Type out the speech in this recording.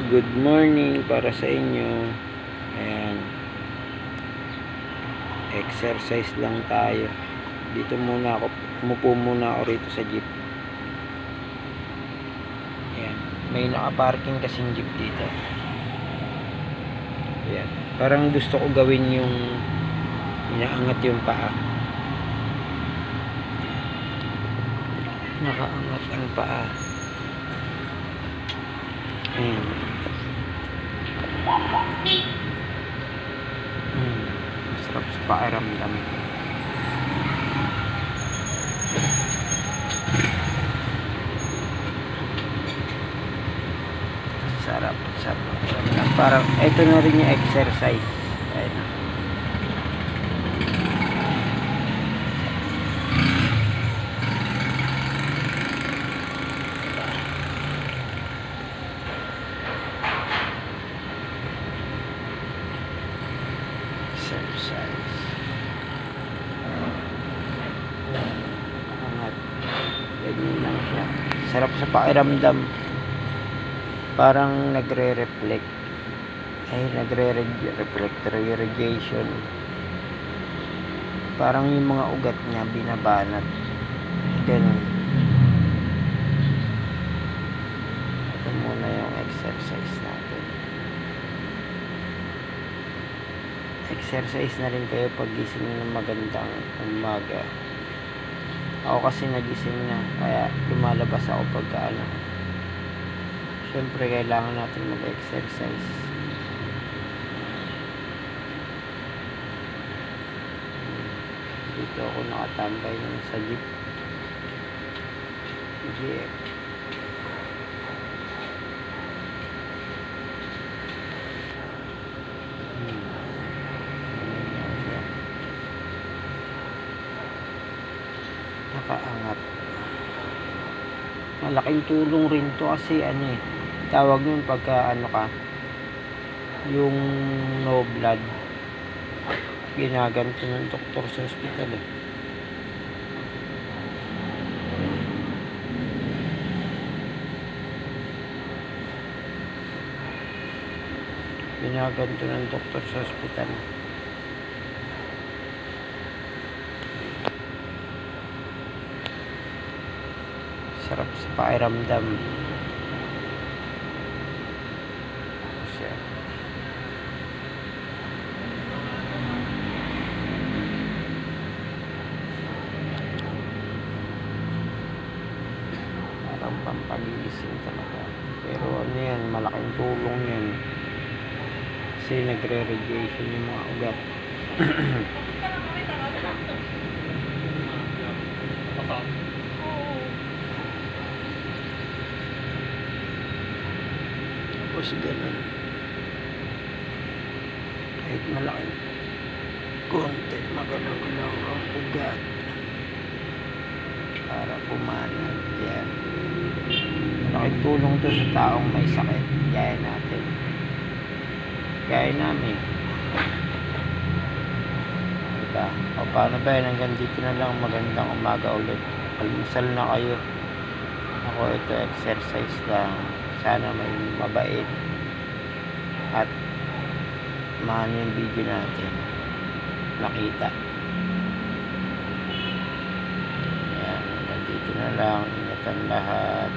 Good morning para sa inyo. Ayan. Exercise lang tayo. Dito muna ako. Umupo muna ako rito sa jeep. Ayan. May nakaparking kasing jeep dito. Ayan. Parang gusto ko gawin yung inaangat yung paa. Nakaangat ang paa. Ayan. Masarap sa pakiramdam. Sarap sa pakiramdam. Parang ito na rin yung exercise. Ayan. Exercise. Angat. Ganyan lang siya. Sarap sa pakiramdam. Parang nagre-reflect. Ay, nagre-reflect radiation. Parang yung mga ugat niya binabanat. Ganun. Ito muna yung exercise natin. Exercise na rin kayo pag gising ng magandang umaga. Ako kasi nagising na, kaya lumalabas ako pagka syempre kailangan natin mag-exercise. Dito ako nakatambay sa jeep. Jeep. Nakaangat. Malaking tulong rin to kasi tawag nun pagka yung no blood, ginaganto ng doktor sa ospital ginaganto ng doktor sa ospital. Sarap sa pakiramdam. Parang pampagigising talaga. Pero yan, malaking tulong yan. Kasi nagre-radiation yung mga ugat. Tapos ganun. Kahit malaking konti, magalaw-galaw ang ugat para pumanag. Yan. Malaking tulong to sa taong may sakit. Gaya natin. Gaya namin. Diba? O paano ba yan? Hanggang dito na lang. Magandang umaga ulit. Almusal na kayo. Ako ito exercise lang. Sana may mabait at maano yung video natin nakita. Ayan, hanggang dito na lang. Ingatan lahat.